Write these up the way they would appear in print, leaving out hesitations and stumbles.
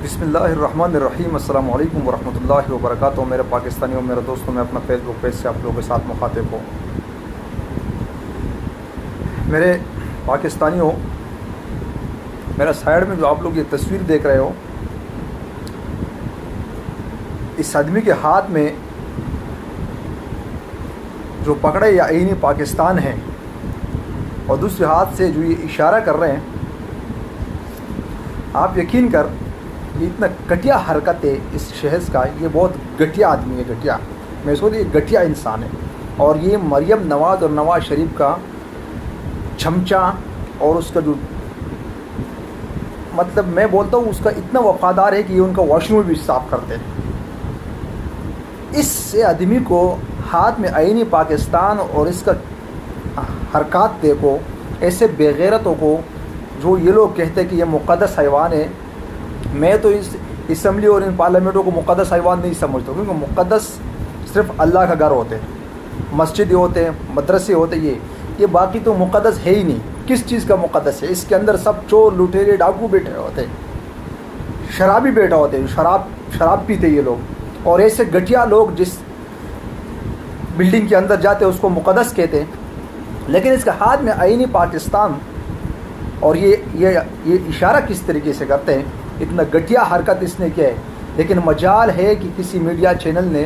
بسم اللہ الرحمن الرحیم۔ السلام علیکم ورحمۃ اللہ وبرکاتہ۔ میرے پاکستانیوں، میرے دوستوں، میں اپنا فیس بک پیج سے آپ لوگوں کے ساتھ مخاطب ہوں۔ میرے پاکستانیوں، میرا سائڈ میں جو آپ لوگ یہ تصویر دیکھ رہے ہو، اس آدمی کے ہاتھ میں جو پکڑے یا آئینی پاکستان ہے اور دوسرے ہاتھ سے جو یہ اشارہ کر رہے ہیں، آپ یقین کر، یہ اتنا گھٹیا حرکت ہے اس شخص کا۔ یہ بہت گھٹیا آدمی ہے، گھٹیا، میں سوچ یہ گھٹیا انسان ہے۔ اور یہ مریم نواز اور نواز شریف کا چمچا، اور اس کا جو مطلب میں بولتا ہوں اس کا اتنا وفادار ہے کہ یہ ان کا واش روم بھی صاف کرتے ہیں۔ اس آدمی کو ہاتھ میں آئینی پاکستان اور اس کا حرکات دیکھو، ایسے بے غیرتوں کو جو یہ لوگ کہتے ہیں کہ یہ مقدس حیوان ہے۔ میں تو اس اسمبلی اور ان پارلیمنٹوں کو مقدس حیوان نہیں سمجھتا، کیونکہ مقدس صرف اللہ کا گھر ہوتے ہیں، مسجدیں ہوتے ہیں، مدرسے ہوتے ہیں، یہ باقی تو مقدس ہے ہی نہیں۔ کس چیز کا مقدس ہے؟ اس کے اندر سب چور، لٹیرے، ڈاکو بیٹھے ہوتے ہیں، شرابی بیٹھے ہوتے ہیں، شراب پیتے یہ لوگ۔ اور ایسے گھٹیا لوگ جس بلڈنگ کے اندر جاتے ہیں اس کو مقدس کہتے ہیں، لیکن اس کا ہاتھ میں آئینی پاکستان اور یہ اشارہ کس طریقے سے کرتے ہیں، اتنا گھٹیا حرکت اس نے کیا ہے۔ لیکن مجال ہے کہ کسی میڈیا چینل نے،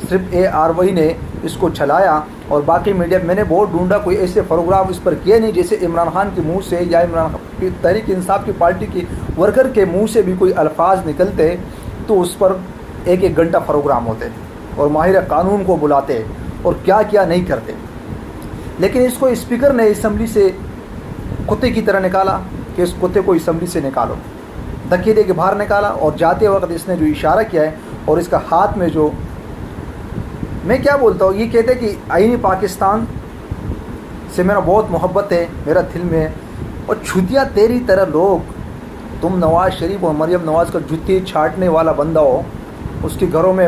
صرف ARY نے اس کو چلایا، اور باقی میڈیا میں نے بہت ڈھونڈا، کوئی ایسے پروگرام اس پر کیے نہیں جیسے عمران خان کے منہ سے یا تحریک انصاف کی پارٹی کے ورکر کے منہ سے بھی کوئی الفاظ نکلتے تو اس پر ایک گھنٹہ پروگرام ہوتے اور ماہر قانون کو بلاتے اور کیا کیا نہیں کرتے۔ لیکن اس کو اسپیکر نے اسمبلی سے کتے کی طرح نکالا کہ اس کتے کو اسمبلی سے نکالو، دھکے دے کے باہر نکالا، اور جاتے وقت اس نے جو اشارہ کیا ہے اور اس کا ہاتھ میں جو، میں کیا بولتا ہوں، یہ کہتے کہ آئینی پاکستان سے میرا بہت محبت ہے، میرا دل میں ہے، اور چھتیا تیری طرح لوگ، تم نواز شریف اور مریم نواز کا جوتی چھاٹنے والا بندہ ہو، اس کے گھروں میں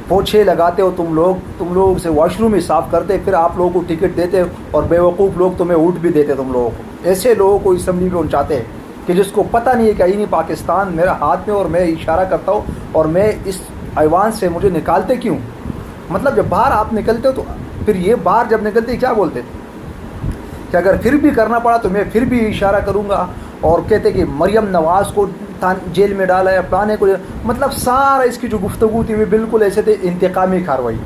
پوچھے لگاتے ہو تم لوگ سے واش روم ہی صاف کرتے، پھر آپ لوگوں کو ٹکٹ دیتے اور بیوقوف لوگ تمہیں اوٹ بھی دیتے تم لوگوں کو۔ ایسے لوگوں کو اسمبلی میں چاہتے ہیں کہ جس کو پتہ نہیں ہے کہ آئینی پاکستان میرا ہاتھ میں اور میں اشارہ کرتا ہوں اور میں اس ایوان سے مجھے نکالتے کیوں؟ مطلب جب باہر آپ نکلتے ہو تو پھر یہ باہر جب نکلتے کیا بولتے کہ اگر پھر بھی کرنا پڑا تو میں پھر بھی اشارہ کروں گا، اور کہتے کہ مریم نواز کو جیل میں ڈالا ہے، پلانے کو، مطلب سارا اس کی جو گفتگو تھی وہ بالکل ایسے تھے انتقامی کارروائی۔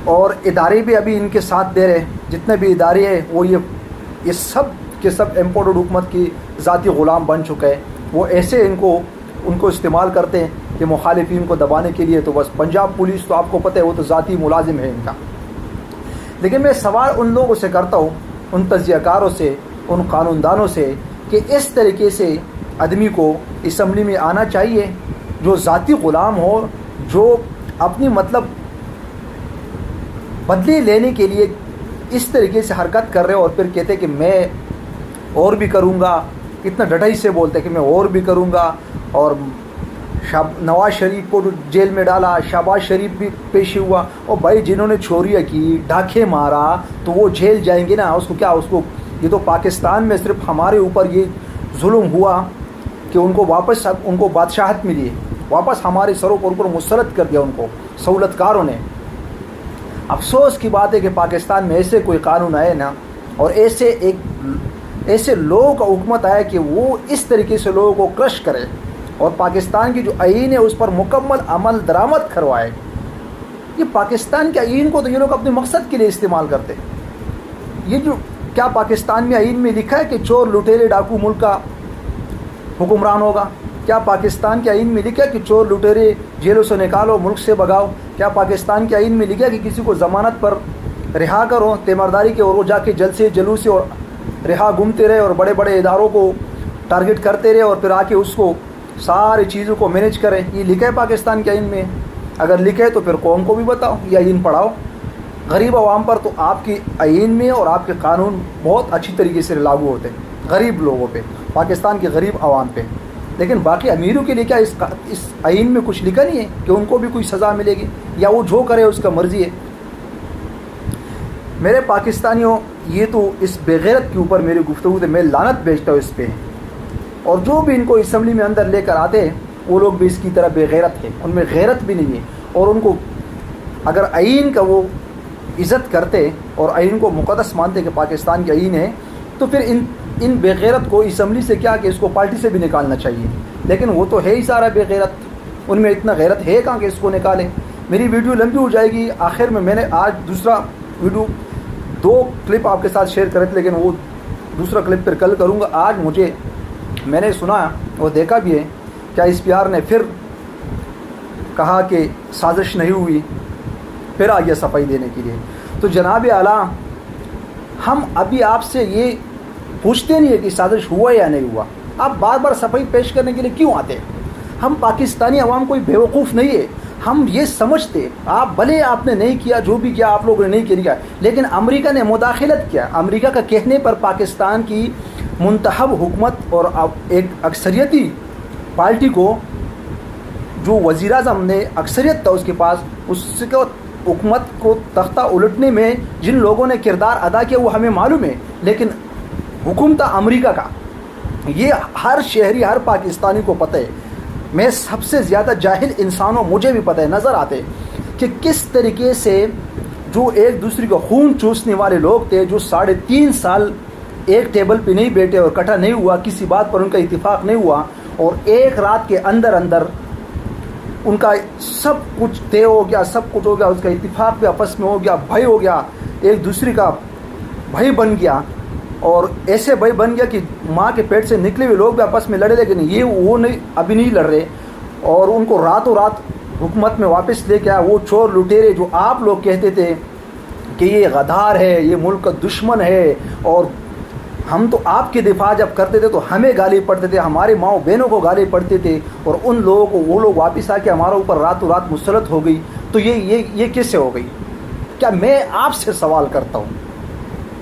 اور ادارے بھی ابھی ان کے ساتھ دے رہے، جتنے بھی ادارے ہیں وہ یہ سب کے سب امپورٹڈ حکومت کی ذاتی غلام بن چکے ہیں۔ وہ ایسے ان کو استعمال کرتے ہیں کہ مخالفین کو دبانے کے لیے۔ تو بس پنجاب پولیس تو آپ کو پتہ ہے وہ تو ذاتی ملازم ہے ان کا۔ لیکن میں سوال ان لوگوں سے کرتا ہوں، ان تجزیہ کاروں سے، ان قانون دانوں سے، کہ اس طریقے سے آدمی کو اسمبلی میں آنا چاہیے جو ذاتی غلام ہو، جو اپنی مطلب بدلے لینے کے لیے اس طریقے سے حرکت کر رہے اور پھر کہتے کہ میں اور بھی کروں گا، اتنا ڈٹائی سے بولتے کہ میں اور بھی کروں گا۔ اور نواز شریف کو جیل میں ڈالا، شہباز شریف بھی پیشی ہوا، اور بھائی جنہوں نے چوریاں کی، ڈاکے مارا، تو وہ جیل جائیں گے نا۔ اس کو یہ تو پاکستان میں صرف ہمارے اوپر یہ ظلم ہوا کہ ان کو واپس ان کو بادشاہت ملی ہے، واپس ہمارے سروں پر اوپر مسلط کر دیا ان کو سہولت کاروں نے۔ افسوس کی بات ہے کہ پاکستان میں ایسے کوئی قانون آئے نا، اور ایسے لوگوں کا حکومت آیا کہ وہ اس طریقے سے لوگوں کو کرش کرے، اور پاکستان کی جو آئین ہے اس پر مکمل عمل درآمد کروائے۔ یہ پاکستان کے آئین کو تو یہ لوگ اپنے مقصد کے لیے استعمال کرتے۔ یہ جو کیا پاکستان میں آئین میں لکھا ہے کہ چور، لٹیرے، ڈاکو ملک کا حکمران ہوگا؟ کیا پاکستان کے آئین میں لکھا ہے کہ چور، لٹیرے جیلوں سے نکالو، ملک سے بھگاؤ؟ کیا پاکستان کے آئین میں لکھا ہے کہ کسی کو ضمانت پر رہا کرو تیمارداری کے، اور وہ جا کے جلسے جلوس سے اور رہا گھومتے رہے اور بڑے بڑے اداروں کو ٹارگٹ کرتے رہے اور پھر آ کے اس کو ساری چیزوں کو مینیج کریں؟ یہ لکھا ہے پاکستان کے آئین میں؟ اگر لکھا ہے تو پھر قوم کو بھی بتاؤ، یہ آئین پڑھاؤ۔ غریب عوام پر تو آپ کی آئین میں اور آپ کے قانون بہت اچھی طریقے سے لاگو ہوتے ہیں، غریب لوگوں پہ، پاکستان کے غریب عوام پہ۔ لیکن باقی امیروں کے لیے کیا اس آئین میں کچھ لکھا نہیں ہے کہ ان کو بھی کوئی سزا ملے گی، یا وہ جو کرے اس کا مرضی ہے؟ میرے پاکستانیوں، یہ تو اس بے غیرت کے اوپر میری گفتگو ہے، میں لعنت بھیجتا ہوں اس پہ، اور جو بھی ان کو اسمبلی میں اندر لے کر آتے وہ لوگ بھی اس کی طرح بے غیرت ہیں، ان میں غیرت بھی نہیں ہے. اور ان کو اگر آئین کا وہ عزت کرتے اور آئین کو مقدس مانتے کہ پاکستان کے آئین ہے، تو پھر ان بے غیرت کو اسمبلی سے کیا کہ اس کو پارٹی سے بھی نکالنا چاہیے. لیکن وہ تو ہے ہی سارا بے غیرت، ان میں اتنا غیرت ہے کہاں کہ اس کو نکالیں. میری ویڈیو لمبی ہو جائے گی. آخر میں نے آج دوسرا ویڈیو 2 کلپ آپ کے ساتھ شیئر کرے تھے، لیکن وہ دوسرا کلپ پھر کل کروں گا. آج میں نے سنا اور دیکھا بھی ہے کیا اس پی آر نے پھر کہا کہ سازش نہیں ہوئی، پھر آ گیا صفائی دینے کے لیے. تو جناب اعلیٰ، ہم ابھی آپ سے یہ پوچھتے نہیں ہے کہ سازش ہوا یا نہیں ہوا. آپ بار بار صفائی پیش کرنے کے لیے کیوں آتے ہیں؟ ہم پاکستانی عوام کوئی بیوقوف نہیں ہے. ہم یہ سمجھتے آپ بھلے آپ نے نہیں کیا، جو بھی کیا آپ لوگوں نے نہیں کیا، لیکن امریکہ نے مداخلت کیا. امریکہ کا کہنے پر پاکستان کی منتخب حکومت اور ایک اکثریتی پارٹی کو، جو وزیر اعظم نے اکثریت تھا اس کے پاس، اس کو حکومت کو تختہ الٹنے میں جن لوگوں نے کردار ادا کیا وہ ہمیں معلوم ہے. لیکن حکم تھا امریکہ کا، یہ ہر شہری ہر پاکستانی کو پتہ ہے. میں سب سے زیادہ جاہل انسانوں مجھے بھی پتہ ہے، نظر آتے کہ کس طریقے سے جو ایک دوسرے کو خون چوسنے والے لوگ تھے، جو 3.5 سال ایک ٹیبل پہ نہیں بیٹھے اور اکٹھا نہیں ہوا، کسی بات پر ان کا اتفاق نہیں ہوا، اور ایک رات کے اندر ان کا سب کچھ طے ہو گیا، سب کچھ ہو گیا، اس کا اتفاق بھی آپس میں ہو گیا، بھائی ہو گیا، ایک دوسرے کا بھائی بن گیا. اور ایسے بھائی بن گیا کہ ماں کے پیٹ سے نکلے ہوئے لوگ بھی آپس میں لڑے، لیکن وہ ابھی نہیں لڑ رہے. اور ان کو راتوں رات حکومت میں واپس لے کے آیا. وہ چور لٹیرے جو آپ لوگ کہتے تھے کہ یہ غدار ہے، یہ ملک کا دشمن ہے، اور ہم تو آپ کے دفاع جب کرتے تھے تو ہمیں گالی پڑتے تھے، ہمارے ماؤں بہنوں کو گالی پڑتے تھے، اور ان لوگوں کو وہ لوگ واپس آ کے ہمارے اوپر راتوں رات مسلط ہو گئی. تو یہ کس سے ہو گئی؟ کیا میں آپ سے سوال کرتا ہوں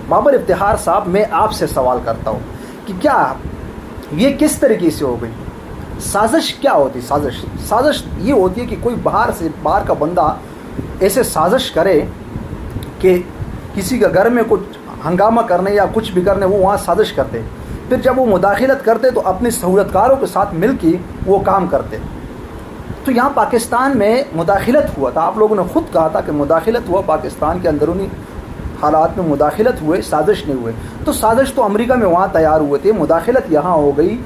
بابر افتخار صاحب، میں آپ سے سوال کرتا ہوں کہ کیا یہ کس طریقے سے ہو گئی؟ سازش کیا ہوتی؟ سازش یہ ہوتی ہے کہ کوئی باہر کا بندہ ایسے سازش کرے کہ کسی کا گھر میں کچھ ہنگامہ کرنے یا کچھ بھی کرنے، وہ وہاں سازش کرتے، پھر جب وہ مداخلت کرتے تو اپنے سہولت کاروں کے ساتھ مل کے وہ کام کرتے. تو یہاں پاکستان میں مداخلت ہوا تھا، آپ لوگوں نے خود کہا تھا کہ مداخلت ہوا، پاکستان کے اندرونی حالات میں مداخلت ہوئے، سازش نہیں ہوئے. تو سازش تو امریکہ میں وہاں تیار ہوئے تھے، مداخلت یہاں ہو گئی.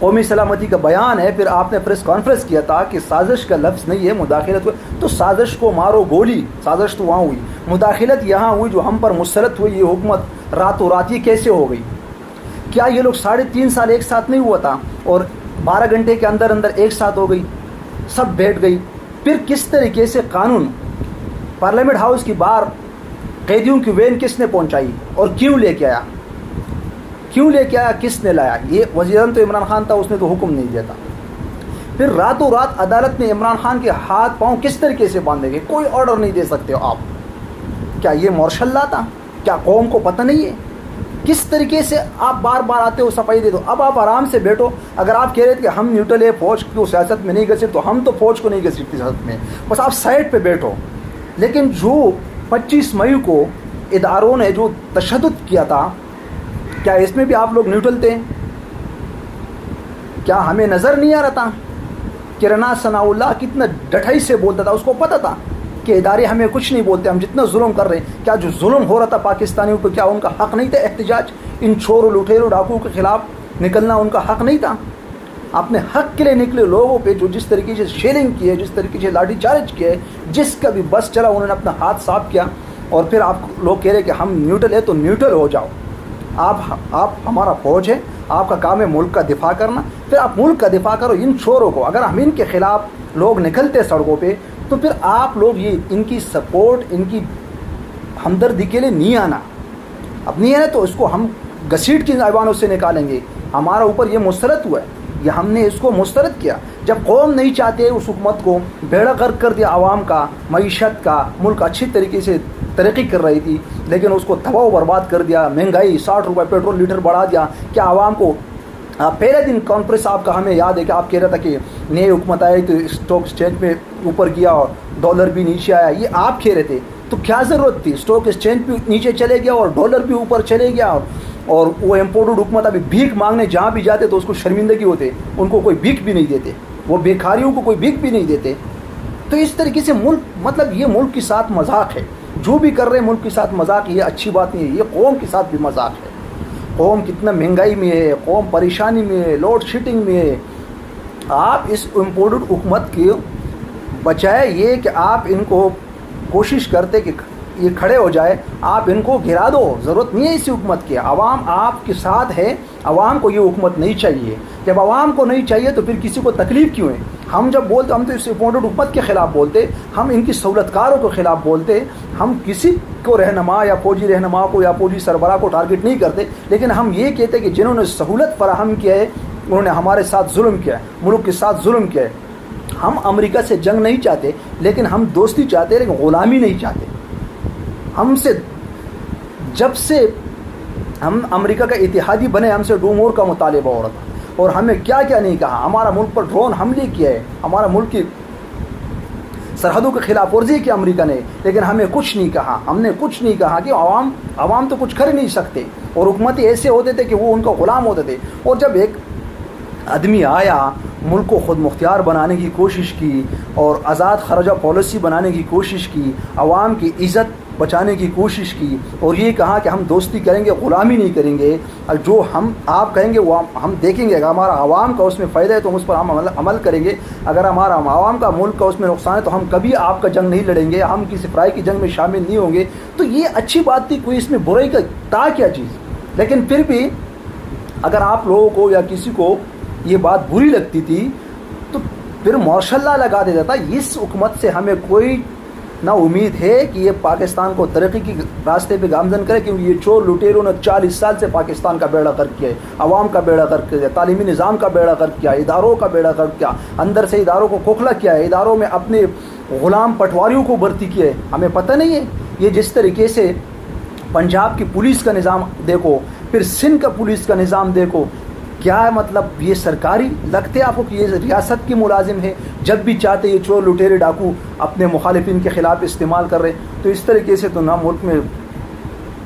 قومی سلامتی کا بیان ہے، پھر آپ نے پریس کانفرنس کیا تھا کہ سازش کا لفظ نہیں ہے، مداخلت ہوئی. تو سازش کو مارو گولی، سازش تو وہاں ہوئی، مداخلت یہاں ہوئی جو ہم پر مسلط ہوئی. یہ حکومت راتوں رات یہ کیسے ہو گئی؟ کیا یہ لوگ 3.5 سال ایک ساتھ نہیں ہوا تھا اور 12 گھنٹے کے اندر ایک ساتھ ہو گئی، سب بیٹھ گئی؟ پھر کس طریقے سے قانون پارلیمنٹ ہاؤس کی باہر قیدیوں کی وین کس نے پہنچائی اور کیوں لے کے آیا؟ کس نے لایا؟ یہ وزیر اعظم تو عمران خان تھا، اس نے تو حکم نہیں دیا تھا. پھر راتوں رات عدالت نے عمران خان کے ہاتھ پاؤں کس طریقے سے باندھے گئے؟ کوئی آرڈر نہیں دے سکتے ہو آپ. کیا یہ مارشل لا تھا؟ کیا قوم کو پتہ نہیں ہے؟ کس طریقے سے آپ بار بار آتے ہو صفائی دے دو. اب آپ آرام سے بیٹھو. اگر آپ کہہ رہے تھے کہ ہم نیوٹرل ہے، فوج کو سیاست میں نہیں گھستے، تو ہم تو فوج کو نہیں گھسیٹتے سیاست میں، بس آپ سائڈ پہ بیٹھو. لیکن جو 25 مئی کو اداروں نے جو تشدد کیا تھا، کیا اس میں بھی آپ لوگ نیوٹرل تھے؟ کیا ہمیں نظر نہیں آ رہا تھا کہ رانا ثناء اللہ کتنا ڈٹائی سے بولتا تھا؟ اس کو پتہ تھا کہ ادارے ہمیں کچھ نہیں بولتے، ہم جتنا ظلم کر رہے ہیں. کیا جو ظلم ہو رہا تھا پاکستانیوں پہ، کیا ان کا حق نہیں تھا احتجاج؟ ان چوروں لٹیروں ڈاکوؤں کے خلاف نکلنا ان کا حق نہیں تھا؟ اپنے حق کے لیے نکلے لوگوں پہ جو جس طریقے سے شیلنگ کی ہے، جس طریقے سے لاٹھی چارج کیا ہے، جس کا بھی بس چلا انہوں نے اپنا ہاتھ صاف کیا. اور پھر آپ لوگ کہہ رہے کہ ہم نیوٹرل ہے، تو نیوٹرل ہو جاؤ. آپ ہمارا فوج ہے، آپ کا کام ہے ملک کا دفاع کرنا، پھر آپ ملک کا دفاع کرو. ان چوروں کو اگر ہم ان کے خلاف لوگ نکلتے سڑکوں پہ، تو پھر آپ لوگ یہ ان کی سپورٹ، ان کی ہمدردی کے لیے نہیں آنا. اب نہیں ہے تو اس کو ہم گھسیٹ کی ایوانوں سے نکالیں گے. ہمارا اوپر یہ مسلط ہوا ہے، یہ ہم نے اس کو مسترد کیا. جب قوم نہیں چاہتے اس حکومت کو، بیڑا غرق کر دیا عوام کا، معیشت کا. ملک اچھی طریقے سے ترقی کر رہی تھی، لیکن اس کو تباہ و برباد کر دیا. مہنگائی 60 روپے پیٹرول لیٹر بڑھا دیا. کیا عوام کو پہلے دن کانفرنس آپ کا ہمیں یاد ہے کہ آپ کہہ رہا تھا کہ نئی حکومت آئی تو اسٹاک ایکسچینج میں اوپر گیا اور ڈالر بھی نیچے آیا. یہ آپ کہہ رہے تھے. تو کیا ضرورت تھی؟ اسٹاک ایکسچینج بھی نیچے چلے گیا اور ڈالر بھی اوپر چلے گیا، اور اور وہ امپورٹڈ حکومت ابھی بھیک مانگنے جہاں بھی جاتے تو اس کو شرمندگی ہوتے, ان کو کوئی بھیک بھی نہیں دیتے, وہ بیکاریوں کو کوئی بھیک بھی نہیں دیتے. تو اس طریقے سے ملک, مطلب یہ ملک کے ساتھ مذاق ہے, جو بھی کر رہے ہیں ملک کے ساتھ مذاق, یہ اچھی بات نہیں ہے. یہ قوم کے ساتھ بھی مذاق ہے. قوم کتنا مہنگائی میں ہے, قوم پریشانی میں ہے, لوڈ شیڈنگ میں ہے. آپ اس امپورٹڈ حکومت کے بجائے یہ کہ آپ ان کو کوشش کرتے کہ یہ کھڑے ہو جائے, آپ ان کو گرا دو. ضرورت نہیں ہے اسی حکومت کی. عوام آپ کے ساتھ ہے, عوام کو یہ حکومت نہیں چاہیے. جب عوام کو نہیں چاہیے تو پھر کسی کو تکلیف کیوں ہے؟ ہم جب بولتے, ہم تو اس امپورٹڈ حکومت کے خلاف بولتے, ہم ان کی سہولت کاروں کے خلاف بولتے, ہم کسی کو رہنما یا فوجی رہنما کو یا فوجی سربراہ کو ٹارگٹ نہیں کرتے, لیکن ہم یہ کہتے کہ جنہوں نے سہولت فراہم کیا ہے انہوں نے ہمارے ساتھ ظلم کیا ہے, ملک کے ساتھ ظلم کیا ہے. ہم امریکہ سے جنگ نہیں چاہتے, لیکن ہم دوستی چاہتے ہیں, لیکن غلامی نہیں چاہتے. ہم سے جب سے ہم امریکہ کا اتحادی بنے, ہم سے ڈومور کا مطالبہ ہو رہا تھا, اور ہمیں کیا کیا نہیں کہا. ہمارا ملک پر ڈرون حملے کیا ہے, ہمارا ملک کی سرحدوں کے خلاف ورزی کی امریکہ نے, لیکن ہمیں کچھ نہیں کہا. ہم نے کچھ نہیں کہا کہ عوام تو کچھ کر نہیں سکتے, اور حکومتیں ایسے ہوتے تھے کہ وہ ان کا غلام ہوتے تھے. اور جب ایک آدمی آیا, ملک کو خود مختار بنانے کی کوشش کی, اور آزاد خرجہ پالیسی بنانے کی کوشش کی, عوام کی عزت بچانے کی کوشش کی, اور یہ کہا کہ ہم دوستی کریں گے, غلامی نہیں کریں گے, جو آپ کہیں گے وہ ہم دیکھیں گے. اگر ہمارا عوام کا اس میں فائدہ ہے تو ہم اس پر ہم عمل کریں گے, اگر ہمارا عوام کا ملک کا اس میں نقصان ہے تو ہم کبھی آپ کا جنگ نہیں لڑیں گے, ہم کسی فرائی کی جنگ میں شامل نہیں ہوں گے. تو یہ اچھی بات تھی, کوئی اس میں برائی کا تھا کیا چیز. لیکن پھر بھی اگر آپ لوگوں کو یا کسی کو یہ بات بری لگتی تھی تو پھر ماشاء اللہ لگا دیتا تھا. اس حکومت سے ہمیں کوئی نہ امید ہے کہ یہ پاکستان کو ترقی کی راستے پہ گامزن کرے, کیونکہ یہ چور لٹیروں نے 40 سال سے پاکستان کا بیڑا غرق کیا ہے, عوام کا بیڑا غرق کیا ہے, تعلیمی نظام کا بیڑا غرق کیا ہے, اداروں کا بیڑا غرق کیا, اندر سے اداروں کو کھوکھلا کیا ہے, اداروں میں اپنے غلام پٹواریوں کو بھرتی کیا ہے. ہمیں پتہ نہیں ہے. یہ جس طریقے سے پنجاب کی پولیس کا نظام دیکھو, پھر سندھ کا پولیس کا نظام دیکھو, کیا ہے مطلب یہ سرکاری لگتے آپ کو کہ یہ ریاست کی ملازم ہے, جب بھی چاہتے یہ چور لٹیرے ڈاکو اپنے مخالفین کے خلاف استعمال کر رہے. تو اس طریقے سے تو نہ ملک میں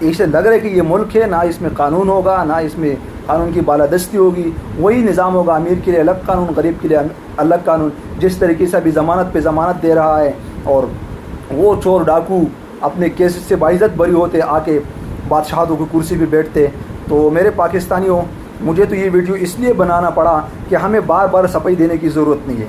اسے لگ رہا ہے کہ یہ ملک ہے, نہ اس میں قانون ہوگا, نہ اس میں قانون کی بالادستی ہوگی. وہی نظام ہوگا, امیر کے لیے الگ قانون, غریب کے لیے الگ قانون. جس طریقے سے ابھی ضمانت پہ ضمانت دے رہا ہے, اور وہ چور ڈاکو اپنے کیس سے باعزت بری ہوتے آ کے بادشاہتوں کی کرسی پہ بیٹھتے. تو میرے پاکستانیوں, مجھے تو یہ ویڈیو اس لیے بنانا پڑا کہ ہمیں بار بار صفائی دینے کی ضرورت نہیں ہے.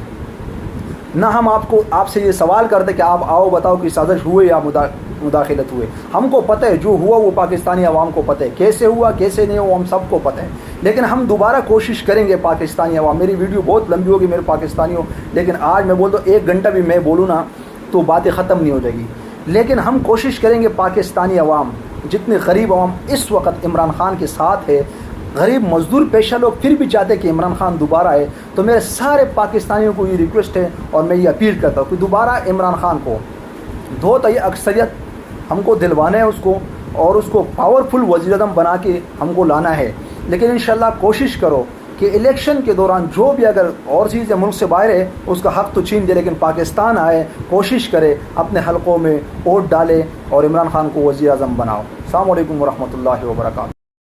نہ ہم آپ سے یہ سوال کرتے کہ آپ آؤ بتاؤ کہ سازش ہوئے یا مداخلت ہوئے. ہم کو پتہ ہے جو ہوا وہ پاکستانی عوام کو پتہ ہے, کیسے ہوا کیسے نہیں ہوا ہم سب کو پتہ ہے. لیکن ہم دوبارہ کوشش کریں گے پاکستانی عوام. میری ویڈیو بہت لمبی ہوگی میرے پاکستانیوں, لیکن آج میں بولتا ہوں 1 گھنٹہ بھی میں بولوں نا تو باتیں ختم نہیں ہو جائے گی. لیکن ہم کوشش کریں گے پاکستانی عوام, جتنے غریب عوام اس وقت عمران خان کے ساتھ ہے, غریب مزدور پیشہ لوگ پھر بھی چاہتے ہیں کہ عمران خان دوبارہ آئے. تو میرے سارے پاکستانیوں کو یہ ریکویسٹ ہے اور میں یہ اپیل کرتا ہوں کہ دوبارہ عمران خان کو 2/3 اکثریت ہم کو دلوانا ہے اس کو, اور اس کو پاورفل وزیر اعظم بنا کے ہم کو لانا ہے. لیکن انشاءاللہ کوشش کرو کہ الیکشن کے دوران جو بھی اگر اور چیزیں ملک سے باہر ہے اس کا حق تو چھین دے, لیکن پاکستان آئے, کوشش کرے اپنے حلقوں میں ووٹ ڈالے اور عمران خان کو وزیر اعظم بناؤ. السلام علیکم ورحمۃ اللہ وبرکاتہ.